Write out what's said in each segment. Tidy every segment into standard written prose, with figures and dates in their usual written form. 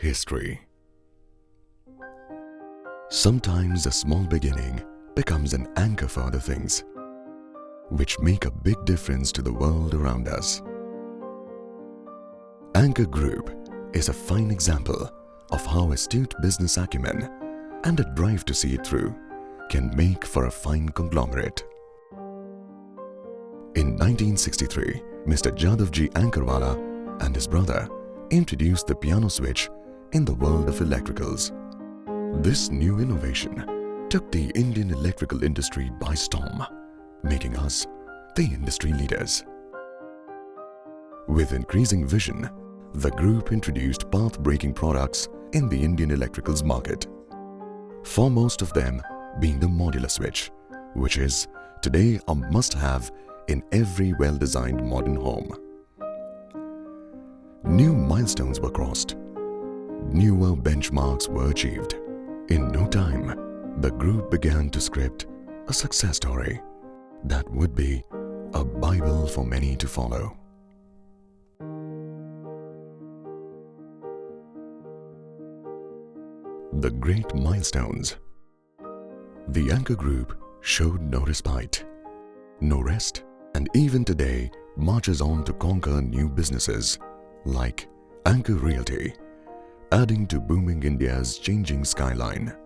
history. Sometimes a small beginning becomes an anchor for other things, which make a big difference to the world around us. Anchor Group is a fine example of how astute business acumen and a drive to see it through can make for a fine conglomerate. In 1963, Mr. Jadavji Ankarwala and his brother introduced the piano switch in the world of electricals. This new innovation took the Indian electrical industry by storm, making us the industry leaders. With increasing vision, the group introduced path-breaking products in the Indian electricals market, foremost of them being the modular switch, which is today a must-have in every well-designed modern home. New milestones were crossed. Newer benchmarks were achieved. In no time, the group began to script a success story that would be a Bible for many to follow. The great milestones. The Anchor Group showed no respite, no rest, and even today marches on to conquer new businesses like Anchor Realty, adding to booming India's changing skyline.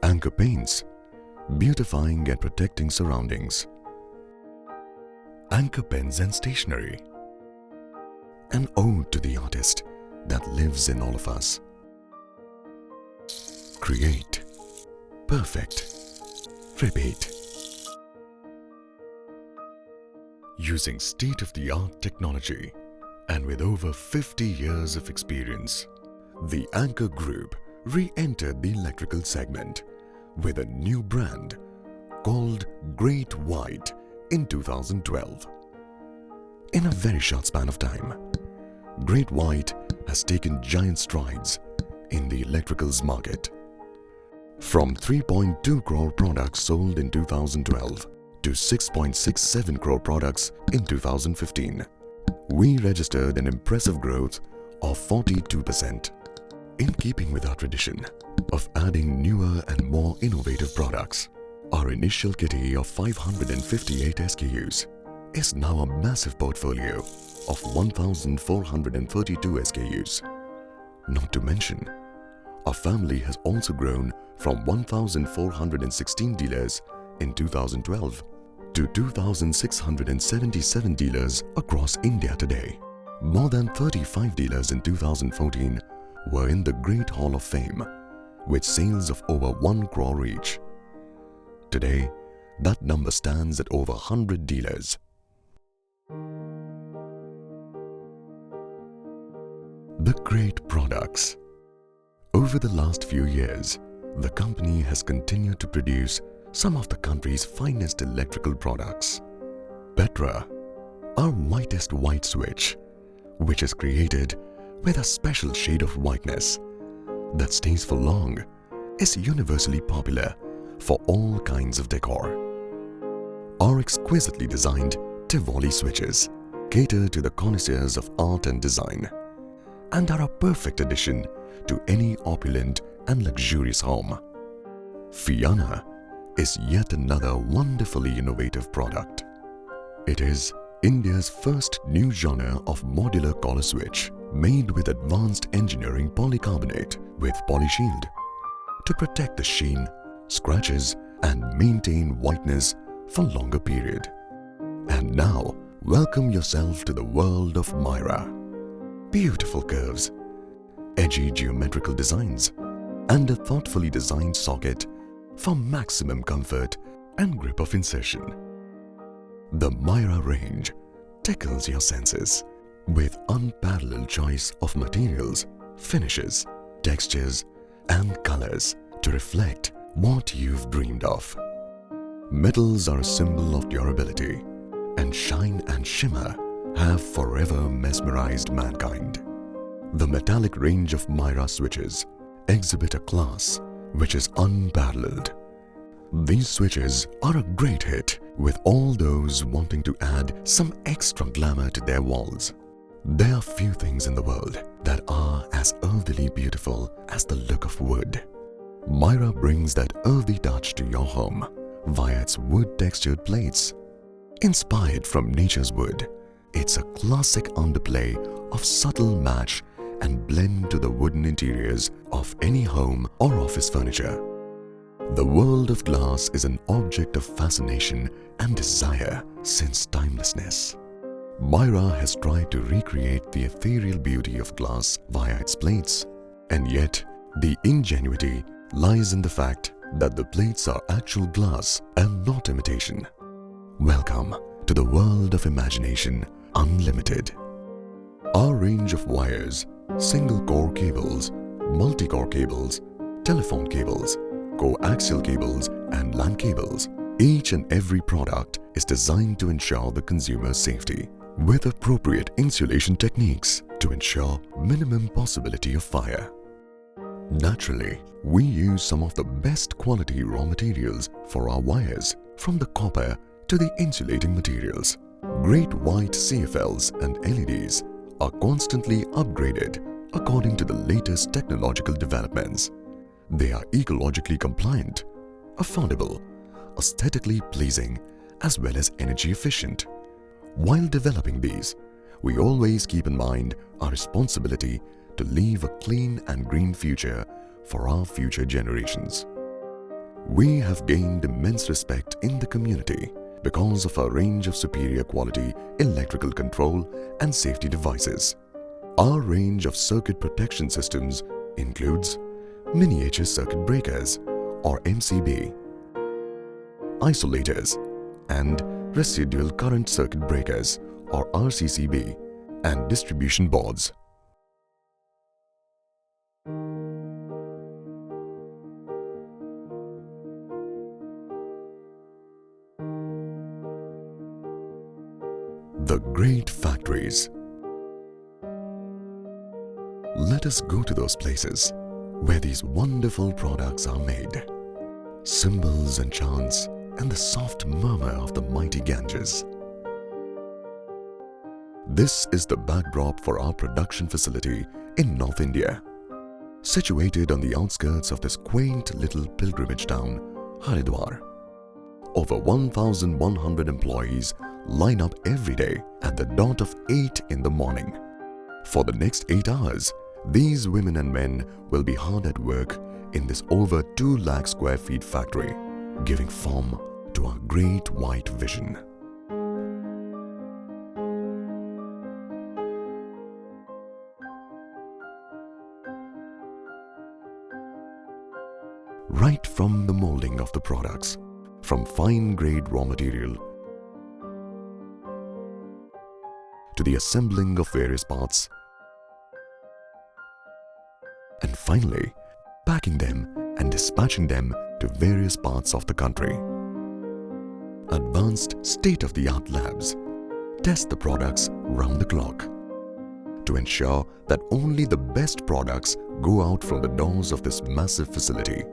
Anchor Paints, beautifying and protecting surroundings. Anchor Pens and Stationery, an ode to the artist that lives in all of us. Create, perfect, repeat. Using state-of-the-art technology and with over 50 years of experience, the Anchor Group re-entered the electrical segment with a new brand called Greatwhite in 2012. In a very short span of time, Greatwhite has taken giant strides in the electricals market. From 3.2 crore products sold in 2012 to 6.67 crore products in 2015, we registered an impressive growth of 42%. In keeping with our tradition of adding newer and more innovative products, our initial kitty of 558 SKUs is now a massive portfolio of 1,432 SKUs. Not to mention, our family has also grown from 1,416 dealers in 2012 to 2,677 dealers across India today. More than 35 dealers in 2014 were in the Great Hall of Fame with sales of over 1 crore each. Today, that number stands at over 100 dealers. The great products. Over the last few years, the company has continued to produce some of the country's finest electrical products. Petra, our whitest white switch, which is created with a special shade of whiteness that stays for long, is universally popular for all kinds of decor. Our exquisitely designed Tivoli switches cater to the connoisseurs of art and design and are a perfect addition to any opulent and luxurious home. Fiana is yet another wonderfully innovative product. It is India's first new genre of modular collar switch made with advanced engineering polycarbonate with polyshield to protect the sheen, scratches and maintain whiteness for longer period. And now, welcome yourself to the world of Myra. Beautiful curves, edgy geometrical designs, and a thoughtfully designed socket for maximum comfort and grip of insertion. The Myra range tickles your senses with unparalleled choice of materials, finishes, textures, and colors to reflect what you've dreamed of. Metals are a symbol of durability, and shine and shimmer have forever mesmerized mankind. The metallic range of Myra switches exhibit a class which is unparalleled. These switches are a great hit with all those wanting to add some extra glamour to their walls. There are few things in the world that are as earthily beautiful as the look of wood. Myra brings that earthy touch to your home via its wood-textured plates. Inspired from nature's wood, it's a classic underplay of subtle match and blend to the wooden interiors of any home or office furniture. The world of glass is an object of fascination and desire since timelessness. Myra has tried to recreate the ethereal beauty of glass via its plates, and yet the ingenuity lies in the fact that the plates are actual glass and not imitation. Welcome to the world of imagination unlimited. Our range of wires, single-core cables, multi-core cables, telephone cables, coaxial cables and LAN cables, each and every product is designed to ensure the consumer's safety with appropriate insulation techniques to ensure minimum possibility of fire. Naturally, we use some of the best quality raw materials for our wires, from the copper to the insulating materials. Greatwhite CFLs and LEDs are constantly upgraded according to the latest technological developments. They are ecologically compliant, affordable, aesthetically pleasing, as well as energy efficient. While developing these, we always keep in mind our responsibility to leave a clean and green future for our future generations. We have gained immense respect in the community because of our range of superior quality electrical control and safety devices. Our range of circuit protection systems includes miniature circuit breakers or MCB, isolators, and residual current circuit breakers or RCCB, and distribution boards. The great factories. Let us go to those places where these wonderful products are made. Cymbals and chants and the soft murmur of the mighty Ganges. This is the backdrop for our production facility in North India. Situated on the outskirts of this quaint little pilgrimage town, Haridwar. Over 1,100 employees line up every day at the dot of 8 in the morning. For the next 8 hours, these women and men will be hard at work in this over 2 lakh square feet factory, giving form to our great white vision. Right from the molding of the products, from fine-grade raw material to the assembling of various parts, and finally packing them and dispatching them to various parts of the country. Advanced state-of-the-art labs test the products round the clock to ensure that only the best products go out from the doors of this massive facility.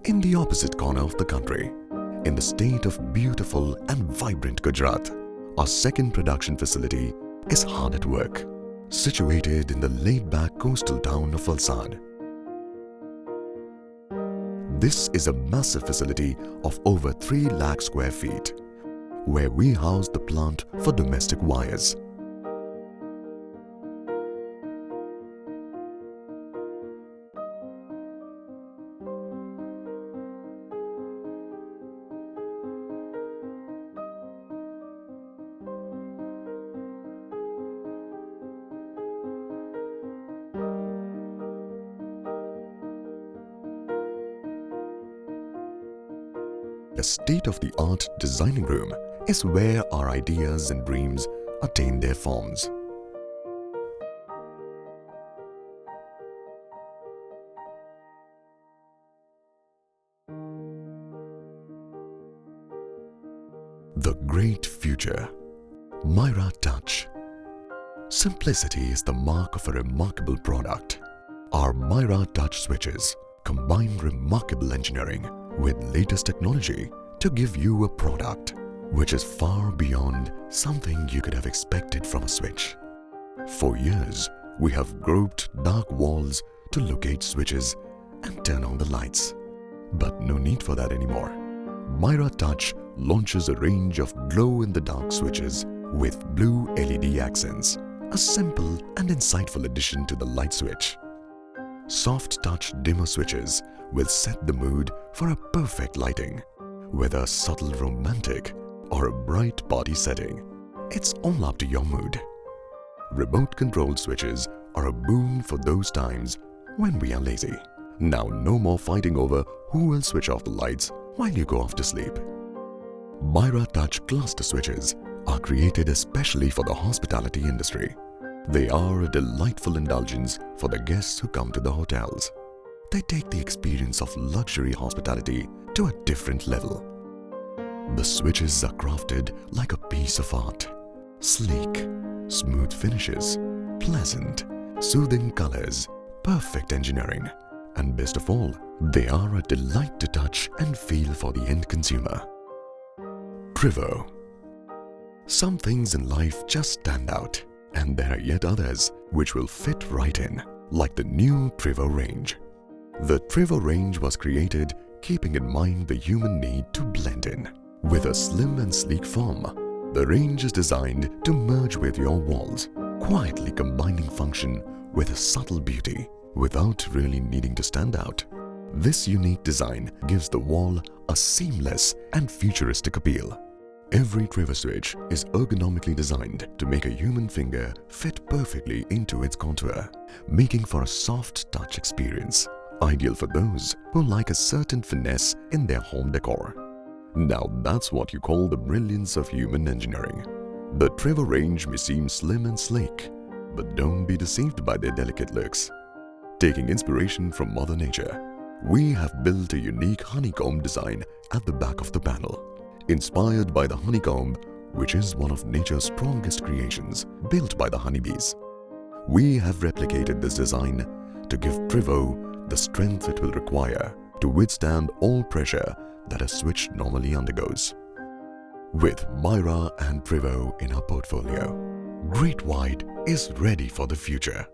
In the opposite corner of the country, in the state of beautiful and vibrant Gujarat, our second production facility is hard at work, situated in the laid-back coastal town of Valsad. This is a massive facility of over 3 lakh square feet, where we house the plant for domestic wires. A state-of-the-art designing room is where our ideas and dreams attain their forms. The great future. Myra Touch. Simplicity is the mark of a remarkable product. Our Myra touch switches combine remarkable engineering with latest technology to give you a product which is far beyond something you could have expected from a switch. For years, we have groped dark walls to locate switches and turn on the lights. But no need for that anymore. Myra Touch launches a range of glow-in-the-dark switches with blue LED accents, a simple and insightful addition to the light switch. Soft touch dimmer switches will set the mood for a perfect lighting, whether subtle romantic or a bright party setting. It's all up to your mood. Remote control switches are a boon for those times when we are lazy. Now no more fighting over who will switch off the lights while you go off to sleep. Myra Touch cluster switches are created especially for the hospitality industry. They are a delightful indulgence for the guests who come to the hotels. They take the experience of luxury hospitality to a different level. The switches are crafted like a piece of art. Sleek, smooth finishes, pleasant, soothing colors, perfect engineering, and best of all, they are a delight to touch and feel for the end consumer. Trivo. Some things in life just stand out, and there are yet others which will fit right in, like the new Trivo range. The Trivo range was created keeping in mind the human need to blend in. With a slim and sleek form, the range is designed to merge with your walls, quietly combining function with a subtle beauty without really needing to stand out. This unique design gives the wall a seamless and futuristic appeal. Every Trivo switch is ergonomically designed to make a human finger fit perfectly into its contour, making for a soft touch experience, ideal for those who like a certain finesse in their home decor. Now that's what you call the brilliance of human engineering. The Trivo range may seem slim and sleek, but don't be deceived by their delicate looks. Taking inspiration from Mother Nature, we have built a unique honeycomb design at the back of the panel. Inspired by the honeycomb, which is one of nature's strongest creations built by the honeybees. We have replicated this design to give Trivo the strength it will require to withstand all pressure that a switch normally undergoes. With Myra and Trivo in our portfolio, Greatwhite is ready for the future.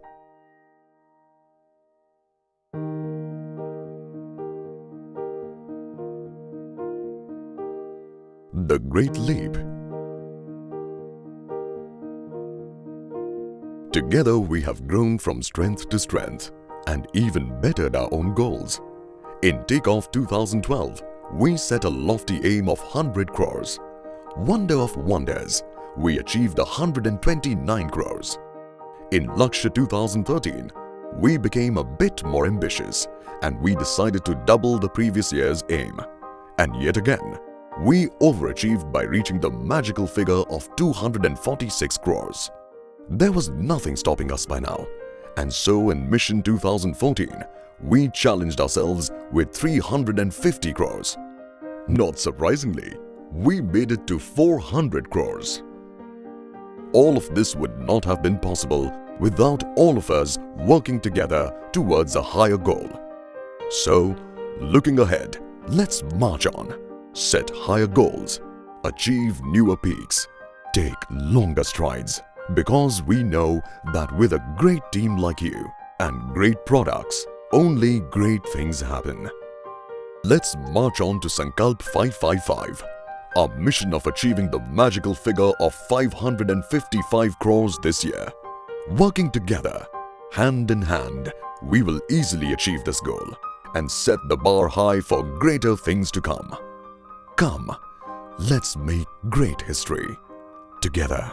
The Great Leap. Together we have grown from strength to strength and even bettered our own goals. In Takeoff 2012, we set a lofty aim of 100 crores. Wonder of wonders, we achieved 129 crores. In Lakshya 2013, we became a bit more ambitious and we decided to double the previous year's aim. And yet again, we overachieved by reaching the magical figure of 246 crores. There was nothing stopping us by now. And so in Mission 2014, we challenged ourselves with 350 crores. Not surprisingly, we made it to 400 crores. All of this would not have been possible without all of us working together towards a higher goal. So, looking ahead, let's march on. Set higher goals, achieve newer peaks, take longer strides, because we know that with a great team like you and great products, only great things happen. Let's march on to Sankalp 555, our mission of achieving the magical figure of 555 crores this year. Working together, hand in hand, we will easily achieve this goal and set the bar high for greater things to come. Come, let's make great history together.